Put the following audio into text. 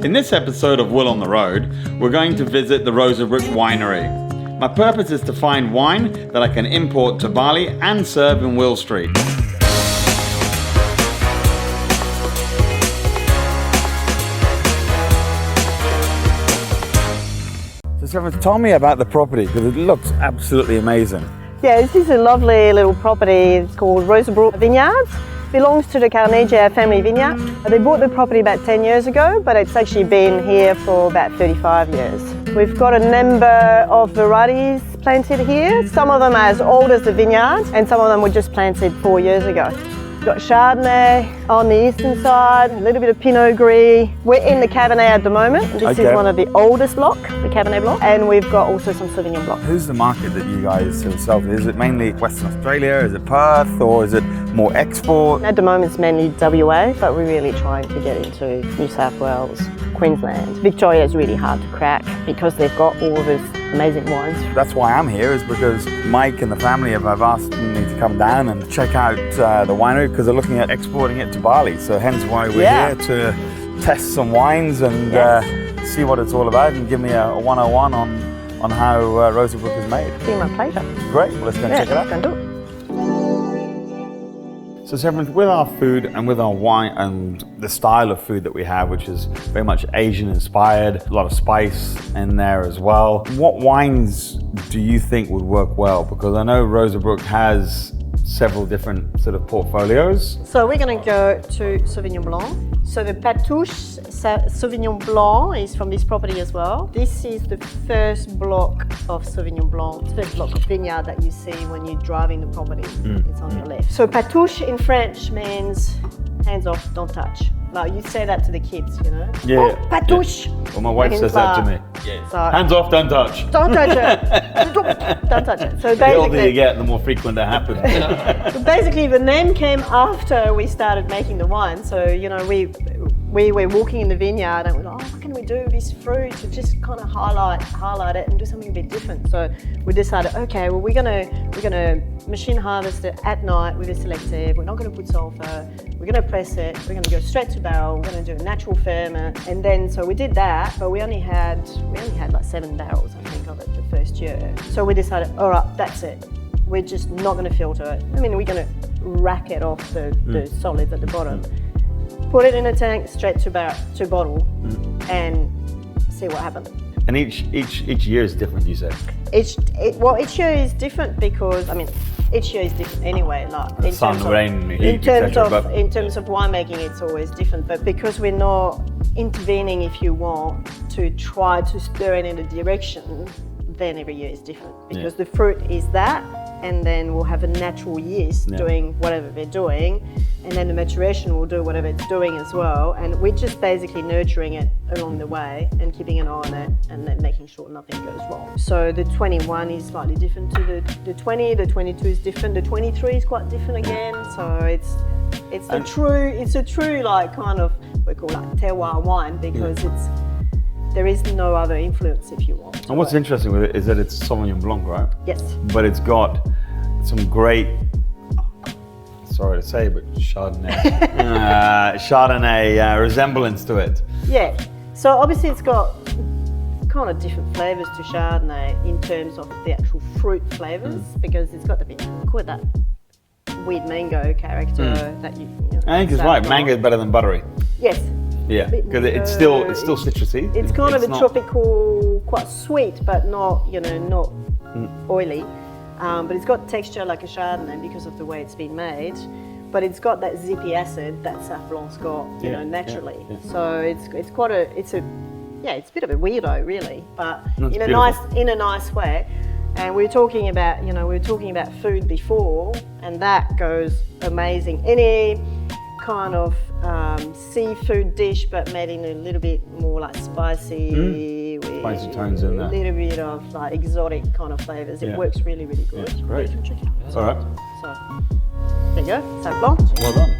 In this episode of Will on the Road, we're going to visit the Rosabrook Winery. My purpose is to find wine that I can import to Bali and serve in Will Street. So Severance, tell me about the property because it looks absolutely amazing. Yeah, this is a lovely little property. It's called Rosabrook Vineyards. Belongs to the Calneggia Family Vineyard. They bought the property about 10 years ago, but it's actually been here for about 35 years. We've got a number of varieties planted here. Some of them are as old as the vineyard, and some of them were just planted 4 years ago. We've got Chardonnay on the eastern side, a little bit of Pinot Gris. We're in the Cabernet at the moment. This is one of the oldest block, the Cabernet block, and we've got also some Sauvignon block. Who's the market that you guys sell to? Is it mainly Western Australia? Is it Perth? Or is it more export? At the moment it's mainly WA, but we're really trying to get into New South Wales, Queensland. Victoria is really hard to crack because they've got all of this amazing wines. That's why I'm here, is because Mike and the family have asked me to come down and check out the winery because they're looking at exporting it to Bali. So hence why we're here to test some wines and see what it's all about and give me a 101 on how Rosabrook is made. It's been my pleasure. Great, well, let's go and check it out. Let's go and do it. So Severance, with our food and with our wine and the style of food that we have, which is very much Asian inspired, a lot of spice in there as well, what wines do you think would work well? Because I know Rosabrook has several different sort of portfolios. So we're going to go to Sauvignon Blanc. So the Patouche Sauvignon Blanc is from this property as well. This is the first block of Sauvignon Blanc, the first block of vineyard that you see when you're driving the property. It's on your left. So Patouche in French means hands off, don't touch. Like you say that to the kids, you know? Yeah. Oh, Patouche! Yeah. Well, my wife says that to me. Yeah. So, hands off, don't touch. Don't touch it. Don't touch it. So the older you get, the more frequent that happens. So basically, the name came after we started making the wine. So, you know, we were walking in the vineyard and we're like, oh, what can we do with this fruit to just kind of highlight it and do something a bit different. So we decided, okay, well, we're gonna machine harvest it at night with a selective. We're not gonna put sulfur. We're gonna press it. We're gonna go straight to barrel. We're gonna do a natural ferment. And then, so we did that, but we only had like 7 barrels, I think, of it the first year. So we decided, all right, that's it. We're just not gonna filter it. I mean, we're gonna rack it off the solids at the bottom. Put it in a tank, straight to bottle, and see what happens. And each year is different, you said? Each year is different because, I mean, each year is different anyway. Like in terms of winemaking, it's always different. But because we're not intervening, if you want, to try to stir it in a direction, then every year is different. Because the fruit is that, and then we'll have a natural yeast doing whatever they're doing, and then the maturation will do whatever it's doing as well, and we're just basically nurturing it along the way and keeping an eye on it and then making sure nothing goes wrong. So the 21 is slightly different to the 20, the 22 is different, the 23 is quite different again, so it's a true like kind of, we call it terroir wine because there is no other influence, if you want. And what's interesting with it is that it's Sauvignon Blanc, right? Yes. But it's got some great, sorry to say, but Chardonnay resemblance to it. Yeah. So obviously it's got kind of different flavours to Chardonnay in terms of the actual fruit flavours because it's got quite that weird mango character that you know. I think it's right. Mango is better than buttery. Yes. Yeah, because it's still citrusy. It's kind of a tropical, quite sweet, but not oily. But it's got texture like a Chardonnay because of the way it's been made. But it's got that zippy acid that Sauv Blanc's got, you know, naturally. Yeah. So it's a bit of a weirdo, really, but in a nice way. And we were talking about food before, and that goes amazing. Any kind of seafood dish, but made in a little bit more like spicy, with spicy tones in there. A little bit of like exotic kind of flavors. It works really, really good. Yeah, it's great. You can check it out. All right. So there you go, Sauv Blanc. Well done.